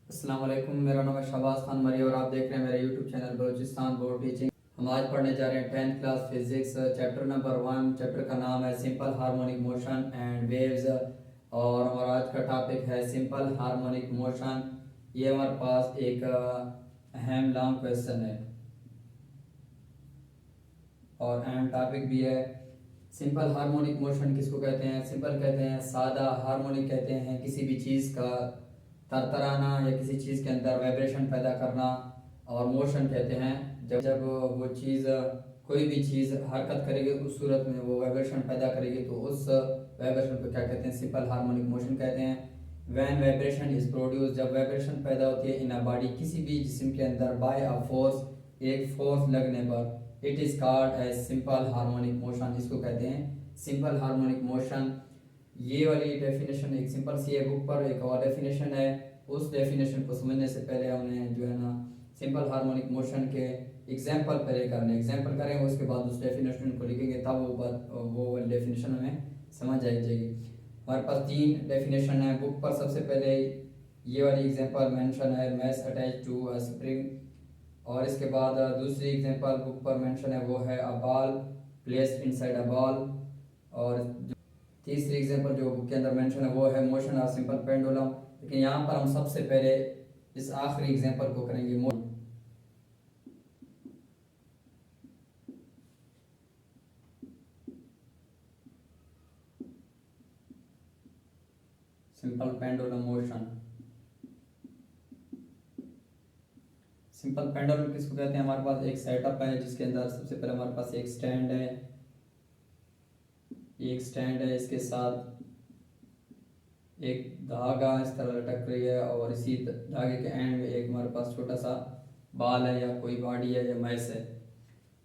अस्सलाम वालेकुम, मेरा नाम है शहबाज खान मरी और आप देख रहे हैं मेरे YouTube channel Balochistan board teaching. हम आज पढ़ने जा रहे हैं 10th class physics, chapter number 1। Chapter का नाम है simple harmonic motion and waves और हमारा आज का टॉपिक है सिंपल हार्मोनिक मोशन। ये हमारे पास एक अहम लॉन्ग क्वेश्चन है और अहम टॉपिक भी है। सिंपल हार्मोनिक मोशन किसको कहते हैं? सिंपल कहते हैं सादा, हार्मोनिक कहते हैं किसी भी चीज़ का तरतराना या किसी चीज़ के अंदर वाइब्रेशन पैदा करना, और मोशन कहते हैं जब जब वो चीज़ कोई भी चीज़ हरकत करेगी उस सूरत में वो वाइब्रेशन पैदा करेगी, तो उस वाइब्रेशन को क्या कहते हैं? सिंपल हार्मोनिक मोशन कहते हैं। व्हेन वाइब्रेशन इज प्रोड्यूस, जब वाइब्रेशन पैदा होती है इन अ बॉडी, किसी भी जिस्म के अंदर, बाय अ फोर्स, एक फोर्स लगने पर, it is called as simple harmonic motion. इसको कहते हैं सिंपल हार्मोनिक मोशन। ये वाली डेफिनेशन एक सिंपल सी है बुक पर, एक और डेफिनेशन है। उस डेफिनेशन को समझने से पहले हमने जो है ना सिंपल हार्मोनिक मोशन के एग्जाम्पल पहले करने, एग्जाम्पल करेंगे उसके बाद उस डेफिनेशन को लिखेंगे, तब वो वाली डेफिनेशन हमें समझ आई जाएगी। हमारे पास 3 डेफिनेशन है बुक पर। सबसे पहले ये वाली एग्जाम्पल मेंशन है, mass attach to a spring, और इसके बाद दूसरी एग्जाम्पल बुक पर मेंशन है वो है a ball placed inside a ball, और तीसरी एग्जांपल जो बुक के अंदर मेंशन है वो है मोशन ऑफ सिंपल पेंडुलम। लेकिन यहाँ पर हम सबसे पहले इस आखिरी एग्जांपल को करेंगे, motion simple pendulum motion. Simple pendulum किसको कहते हैं? हमारे पास एक सेटअप है जिसके अंदर सबसे पहले हमारे पास एक स्टैंड है, इसके साथ एक धागा इस तरह लटक रही है, और इसी धागे के एंड में एक हमारे पास छोटा सा बाल है या कोई बॉडी है या मैस है।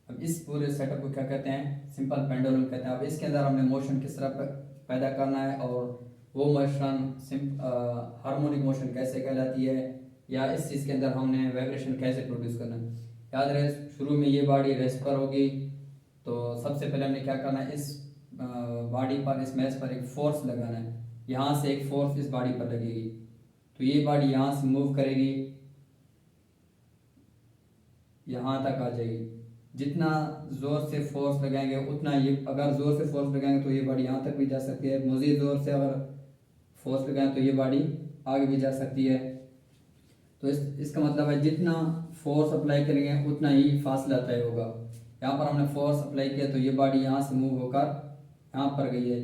अब इस पूरे सेटअप को क्या कहते हैं? सिंपल पेंडुलम कहते हैं। अब इसके अंदर हमने मोशन किस तरह पैदा करना है, और वो मोशन हार्मोनिक मोशन कैसे कहलाती है, या इस चीज़ के अंदर हमने वाइब्रेशन कैसे प्रोड्यूस करना है। याद रहे, शुरू में ये बॉडी रेस्ट पर होगी, तो सबसे पहले हमने क्या करना है, इस बॉडी पर, इस मैस पर एक फोर्स लगाना है। यहाँ से एक फोर्स इस बॉडी पर लगेगी, तो ये बॉडी यहाँ से मूव करेगी, यहाँ तक आ जाएगी। जितना ज़ोर से फोर्स लगाएंगे उतना ये, अगर ज़ोर से फोर्स लगाएंगे तो ये बॉडी यहाँ तक भी जा सकती है। मज़ीद ज़ोर से अगर फोर्स लगाएं तो ये बॉडी आगे भी जा सकती है। तो इसका मतलब है जितना फोर्स अप्लाई करेंगे उतना ही फासला तय होगा। यहाँ पर हमने फोर्स अप्लाई किया तो ये बॉडी यहाँ से मूव होकर यहाँ पर गई है।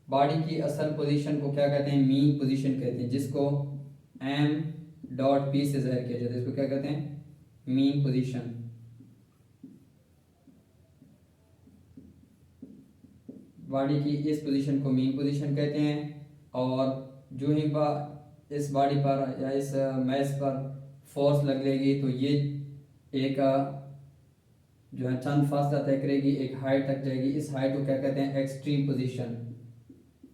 बॉडी की असल पोजीशन को क्या कहते हैं? मीन पोजीशन कहते हैं, जिसको m.p से ज़ाहिर किया जाता है। इसको क्या कहते हैं? Mean position. बॉडी की इस पोजीशन को मीन पोजीशन कहते हैं, और जो ही इस बॉडी पर या इस मैस पर फोर्स लगेगी तो ये एक जो है चंद फासला तय करेगी, एक हाइट तक जाएगी। इस हाइट को क्या कहते हैं? Extreme position.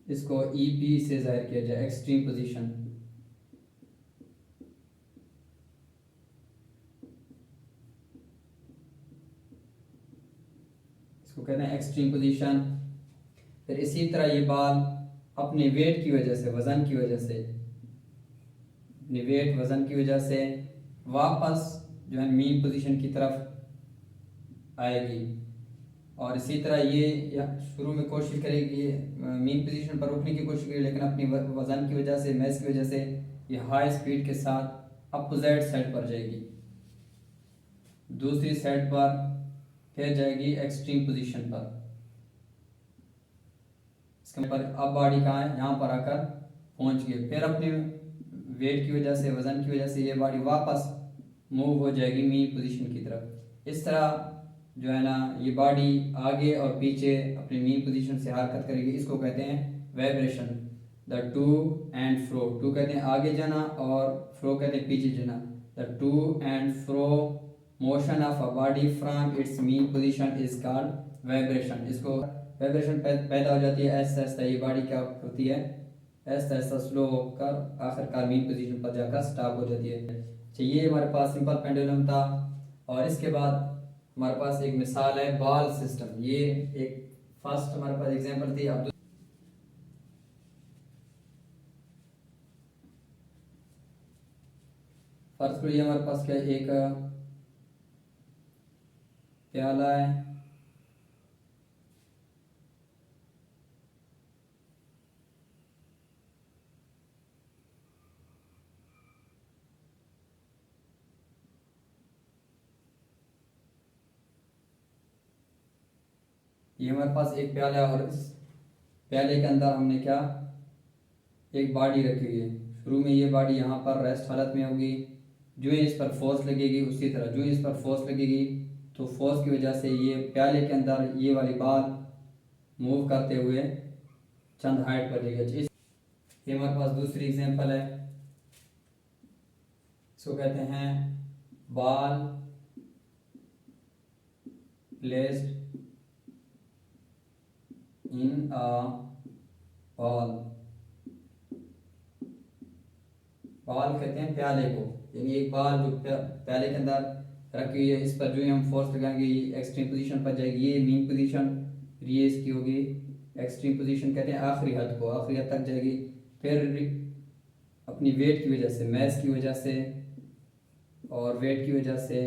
इसको EP से जाहिर किया जाए, एक्सट्रीम पोजीशन। इसको कहते हैं एक्सट्रीम पोजीशन। फिर इसी तरह ये बाल अपने वेट की वजह से, वजन की वजह से, अपने वेट वजन की वजह से वापस जो है मीन पोजीशन की तरफ आएगी, और इसी तरह ये शुरू में कोशिश करेगी, मीन पोजीशन पर रुकने की कोशिश करेगी, लेकिन अपनी वजन की वजह से, मैस की वजह से ये हाई स्पीड के साथ अपोजिट साइड पर जाएगी, दूसरी साइड पर फिर जाएगी एक्सट्रीम पोजीशन पर। इसके पर अब बॉडी कहाँ है? यहाँ पर आकर पहुँच गई। फिर अपनी वेट की वजह से, वजन की वजह से ये बॉडी वापस मूव हो जाएगी मीन पोजीशन की तरफ। इस तरह जो है ना ये बॉडी आगे और पीछे अपनी मीन पोजीशन से हरकत करेगी। इसको कहते हैं vibration. The to and fro, to कहते हैं आगे जाना और फ्रो कहते हैं पीछे जाना। The to and fro motion of a body from its mean position is called vibration. इसको वाइब्रेशन पैदा हो जाती है, ऐसा ऐसा ये बॉडी क्या होती है, ऐसा ऐसा स्लो होकर आखिरकार मीन पोजीशन पर जाकर स्टॉप हो जाती है। ये हमारे पास सिंपल पेंडुलम था, और इसके बाद हमारे पास एक मिसाल है बॉल सिस्टम। ये एक फर्स्ट हमारे पास एग्जांपल थी। अब फर्स्ट करिए हमारे पास क्या है, एक प्याला है, ये हमारे पास एक प्याला है और इस प्याले के अंदर हमने क्या एक बाड़ी रखी हुई है। शुरू में ये बाड़ी यहाँ पर रेस्ट हालत में होगी, जो ही इस पर फोर्स लगेगी उसी तरह जो ही इस पर फोर्स लगेगी तो फोर्स की वजह से ये प्याले के अंदर ये वाली बाल मूव करते हुए चंद हाइट पर जाएगी। ये हमारे पास दूसरी एग्जांपल है, इसको कहते हैं ball placed in a ball. Ball कहते हैं प्याले को, यानी एक बॉल जो प्याले के अंदर रखी हुई है, इस पर जो ही हम फोर्स लगाएंगे ये एक्सट्रीम पोजीशन पर जाएगी, ये मीन पोजीशन, ये इसकी होगी एक्सट्रीम पोजीशन, कहते हैं आखिरी हद को, आखिरी हद तक जाएगी। फिर अपनी वेट की वजह से, मैस की वजह से और वेट की वजह से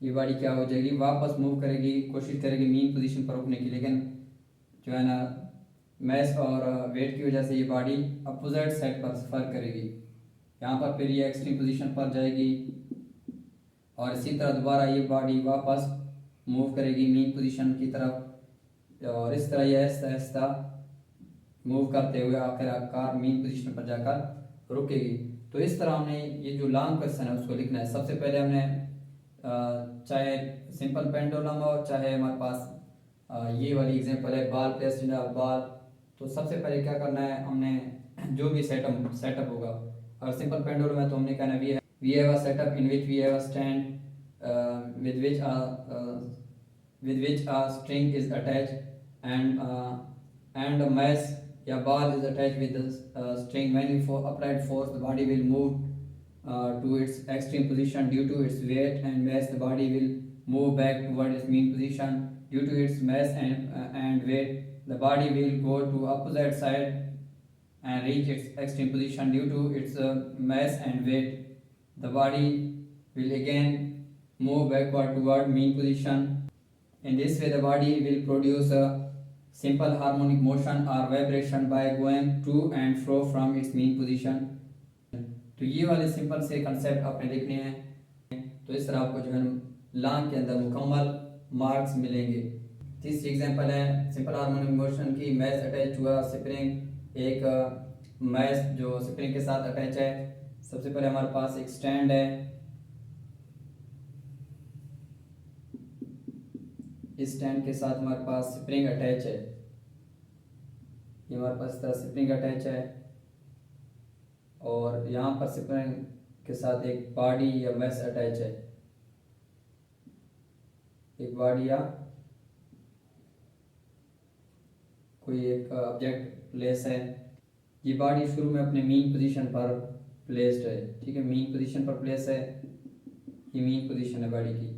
ये बॉडी क्या हो जाएगी, वापस मूव करेगी, कोशिश करेगी मीन पोजीशन पर रुकने की, लेकिन जो है ना मैस और वेट की वजह से ये बॉडी अपोजिट साइड पर सफ़र करेगी। यहाँ पर फिर ये एक्सट्रीम पोजीशन पर जाएगी और इसी तरह दोबारा ये बॉडी वापस मूव करेगी मीन पोजीशन की तरफ, और इस तरह ये आहिस्ता आहिस्ता मूव करते हुए आखिरकार मीन पोजीशन पर जाकर रुकेगी। तो इस तरह हमने ये जो लॉन्ग क्वेश्चन है उसको लिखना है। सबसे पहले हमने चाहे सिंपल पेंडुलम हो, चाहे हमारे पास ये वाली एग्जांपल है ball placed in a ball, तो सबसे पहले क्या करना है, हमने जो भी सेटअप होगा, अगर सिंपल पेंडुलम है तो हमने कहना we have a setup in which we have a stand with which a string is attached and a mass या ball is attached with the string. When you applied force, the body will move to its extreme position. Due to its weight and mass, the body will move back toward its mean position. Due to its mass and weight, the body will go to opposite side and reach its extreme position. Due to its mass and weight, the body will again move backward toward mean position. In this way, the body will produce a simple harmonic motion or vibration by going to and fro from its mean position. तो ये वाले simple से concept आपने लिखने हैं, तो इस तरह आपको जो है लॉन्ग के अंदर मुकम्मल मार्क्स मिलेंगे। तीसरी एग्जांपल है सिंपल हार्मोनिक मोशन की, मैस अटैच हुआ स्प्रिंग, एक मैस जो स्प्रिंग के साथ अटैच है। सबसे पहले हमारे पास एक स्टैंड है, इस स्टैंड के साथ हमारे पास स्प्रिंग अटैच है, ये हमारे पास इस तरह स्प्रिंग अटैच है, और यहाँ पर स्प्रिंग के साथ एक बॉडी या मैस अटैच है, एक बॉडी या कोई एक ऑब्जेक्ट प्लेस है। ये बॉडी शुरू में अपने मीन पोजीशन पर प्लेस्ड है, ठीक है, मीन पोजीशन पर प्लेस है, ये मीन पोजीशन है बॉडी की।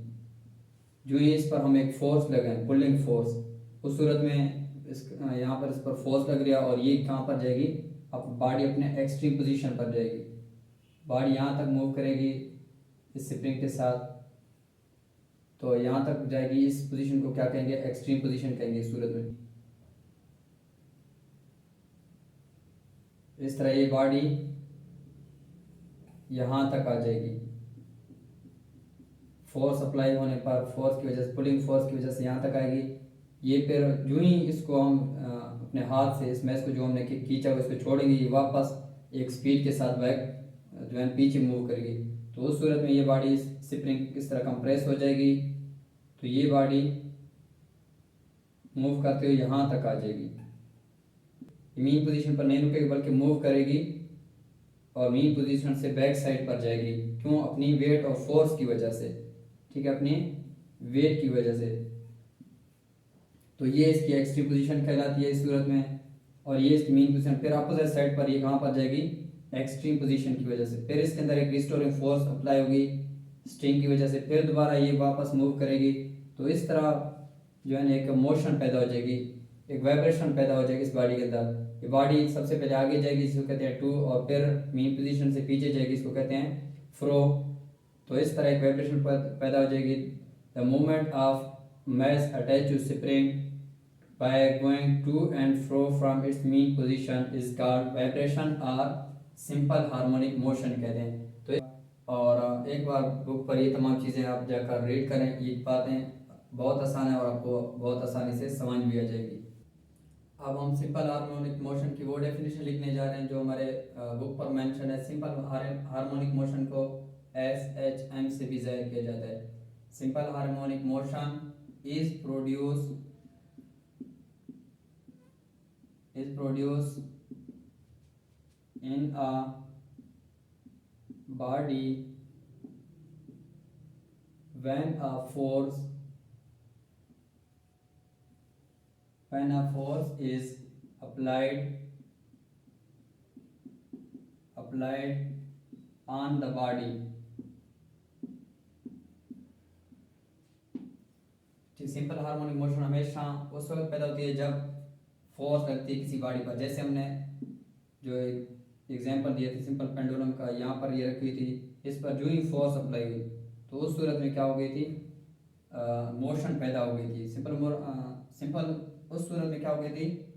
जो ही इस पर हम एक फोर्स लगाएं, पुलिंग फोर्स, उस सूरत में इस यहाँ पर इस पर फोर्स लग गया और ये कहाँ पर जाएगी, अब बॉडी अपने एक्सट्रीम पोजीशन पर जाएगी, बॉडी यहाँ तक मूव करेगी इस स्प्रिंग के साथ, तो यहाँ तक जाएगी। इस पोजीशन को क्या कहेंगे, एक्सट्रीम पोजीशन कहेंगे इस सूरत में। इस तरह ये बॉडी यहाँ तक आ जाएगी, फोर्स अप्लाई होने पर, फोर्स की वजह से, पुलिंग फोर्स की वजह से यहाँ तक आएगी। ये फिर जो ही इसको हम अपने हाथ से इस मैस को जो हमने खींचा हुआ इसको छोड़ेंगे, ये वापस एक स्पीड के साथ बैक जो है पीछे मूव करेगी, तो उस सूरत में ये बॉडी स्प्रिंग इस तरह कंप्रेस हो जाएगी, तो ये बॉडी मूव करते हुए यहाँ तक आ जाएगी। मीन पोजीशन पर नहीं रुकेगी बल्कि मूव करेगी और मीन पोजीशन से बैक साइड पर जाएगी। क्यों? अपनी वेट और फोर्स की वजह से, ठीक है, अपनी वेट की वजह से। तो ये इसकी एक्सट्रीम पोजीशन कहलाती है इस सूरत में, और ये इसकी मीन पोजीशन। फिर अपोजिट साइड पर ये कहाँ पर जाएगी, एक्सट्रीम पोजीशन की वजह से। फिर इसके अंदर एक रिस्टोरिंग फोर्स अप्लाई होगी स्ट्रिंग की वजह से, फिर दोबारा ये वापस मूव करेगी। तो इस तरह जो है ना एक मोशन पैदा हो जाएगी, एक वाइब्रेशन पैदा हो जाएगी इस बॉडी के अंदर। ये बॉडी सबसे पहले आगे जाएगी, जिसको कहते हैं टू, और फिर मीन पोजीशन से पीछे जाएगी, इसको कहते हैं फ्रो, तो इस तरह एक वाइब्रेशन पैदा हो जाएगी। The movement of mass attach to spring by going to and fro from its mean position is called vibration और सिंपल हार्मोनिक मोशन कहते हैं। तो और एक बार बुक पर ये तमाम चीज़ें आप जाकर रीड करें, ये बातें बहुत आसान है और आपको बहुत आसानी से समझ भी आ जाएगी। अब हम सिंपल हार्मोनिक मोशन की वो डेफिनेशन लिखने जा रहे हैं जो हमारे बुक पर मेंशन है। सिंपल हार्मोनिक मोशन को SHM से भी जाहिर किया जाता है। Simple harmonic motion is produce in a body when a force is applied on the body। Simple harmonic motion हमेशा उस वक्त पैदा होती है जब फोर्स लगती है किसी बॉडी पर। जैसे हमने जो एक एग्जांपल दिया था सिंपल पेंडुलम का, यहाँ पर ये रखी हुई थी, इस पर जो ही फोर्स अप्लाई हुई तो उस सूरत में क्या हो गई थी, मोशन पैदा हो गई थी। सिंपल उस सूरत में क्या हो गई थी,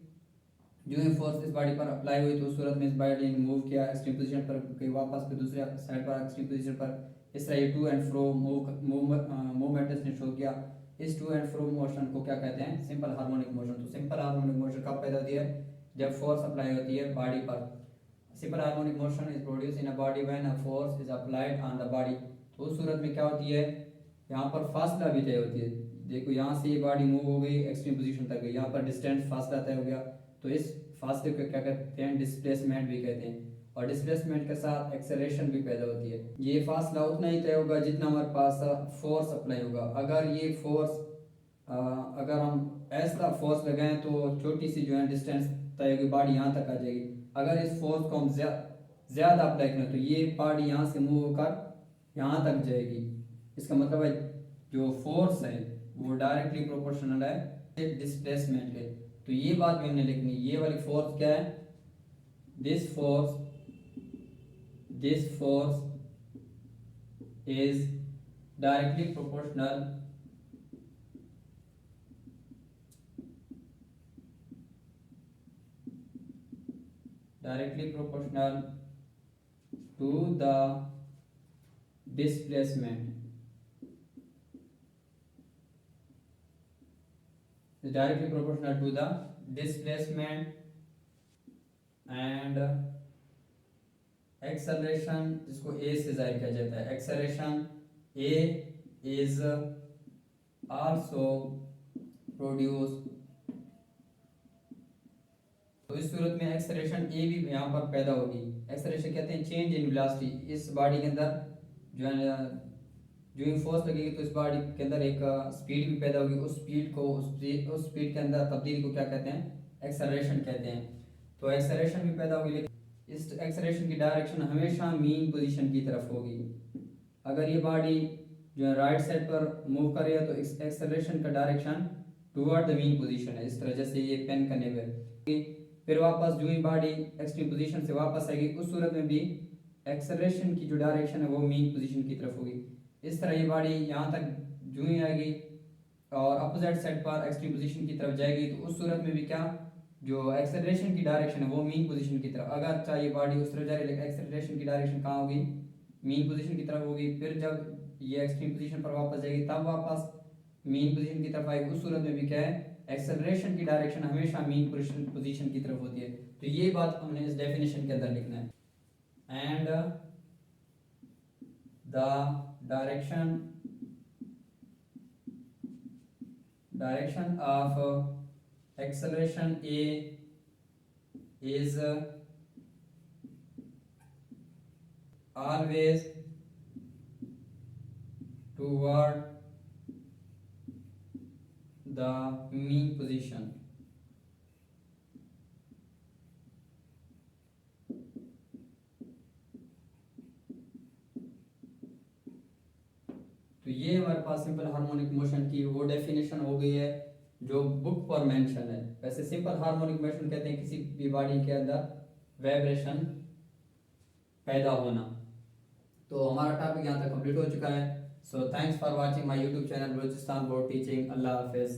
जो ही फोर्स इस बॉडी पर अप्लाई हुई तो उस सूरत में इस बॉडी ने मूव किया एक्सट्रीम पोजीशन पर, कहीं वापस फिर दूसरे साइड पर एक्सट्रीम पोजीशन पर। इस तरह ये टू एंड फ्रो मूवमेंट इसने शो किया। इस टू एंड फ्रो मोशन को क्या कहते हैं, सिंपल हार्मोनिक मोशन। तो सिंपल हार्मोनिक मोशन कब पैदा होती है, जब फोर्स अप्लाई होती है बॉडी पर। Simple harmonic motion is produce in a body when a force is applied on the body. तो उस सूरत में क्या होती है, यहाँ पर फासला भी तय होती है। देखो यहाँ से ये बॉडी मूव हो गई एक्सट्रीम पोजीशन तक गई, यहाँ पर डिस्टेंस फासला तय हो गया, तो इस फासले को क्या कहते हैं, डिस्प्लेसमेंट भी कहते हैं। और डिस्प्लेसमेंट के साथ एक्सेलरेशन भी पैदा होती है। ये फासला उतना ही तय होगा जितना हमारे पास फोर्स अप्लाई होगा। अगर ये फोर्स अगर हम ऐसा फोर्स लगाएं तो छोटी सी जो है डिस्टेंस तय होगी, बॉडी यहाँ तक आ जाएगी। अगर इस फोर्स को हम ज़्यादा अप्लाई करें तो ये बॉडी यहाँ से मूव होकर यहाँ तक जाएगी। इसका मतलब है जो फोर्स है वो डायरेक्टली प्रोपोर्शनल है डिस्प्लेसमेंट के। तो ये बात भी हमने लिखनी, ये वाली फोर्स क्या है, this force is directly proportional to the displacement, is directly proportional to the displacement and acceleration, जिसको A से जाहिर किया जाता है। acceleration A is also produced। तो इस सूरत में एक्सेलरेशन ए भी यहाँ पर पैदा होगी। एक्सेलरेशन कहते हैं चेंज इन वेलोसिटी। इस बॉडी के अंदर जो है जो ही फोर्स लगेगी तो इस बॉडी के अंदर एक स्पीड भी पैदा होगी। उस स्पीड के अंदर तब्दीली को क्या कहते हैं, एक्सेलरेशन कहते हैं। तो एक्सेलरेशन भी पैदा होगी, लेकिन इस एक्सेलरेशन की डायरेक्शन हमेशा मीन पोजीशन की तरफ होगी। अगर ये बॉडी जो है राइट साइड पर मूव कर रही है तो इस एक्सेलरेशन का direction toward the mean position है। इस तरह जैसे ये पेन करने में फिर वापस जो ही बॉडी एक्सट्रीम पोजीशन से वापस आएगी उस सूरत में भी एक्सेलरेशन की जो डायरेक्शन है वो मीन पोजीशन की तरफ होगी। इस तरह ये बॉडी यहाँ तक जो ही आएगी और अपोजिट साइड पर एक्सट्रीम पोजीशन की तरफ जाएगी तो उस सूरत में भी क्या, जो एक्सेलरेशन की डायरेक्शन है वो मीन पोजीशन की तरफ। अगर चाहे बॉडी उस तरफ जा रही है लेकिन एक्सेलरेशन की डायरेक्शन कहाँ होगी, मीन पोजीशन की तरफ होगी। फिर जब ये एक्सट्रीम पोजीशन पर वापस जाएगी तब वापस मीन पोजीशन की तरफ आएगी। उस सूरत में भी क्या है, एक्सेलरेशन की डायरेक्शन हमेशा मीन पोजीशन की तरफ होती है। तो ये बात हमने इस डेफिनेशन के अंदर लिखना है। And the direction of acceleration A is always toward the mean position। तो ये हमारे पास सिंपल हार्मोनिक मोशन की वो डेफिनेशन हो गई है जो बुक पर मेंशन है। वैसे सिंपल हार्मोनिक मोशन कहते हैं किसी भी बॉडी के अंदर वाइब्रेशन पैदा होना। तो हमारा टॉपिक यहाँ तक कंप्लीट हो चुका है। So thanks for watching my YouTube channel Balochistan board teaching. अल्लाह हाफिज़।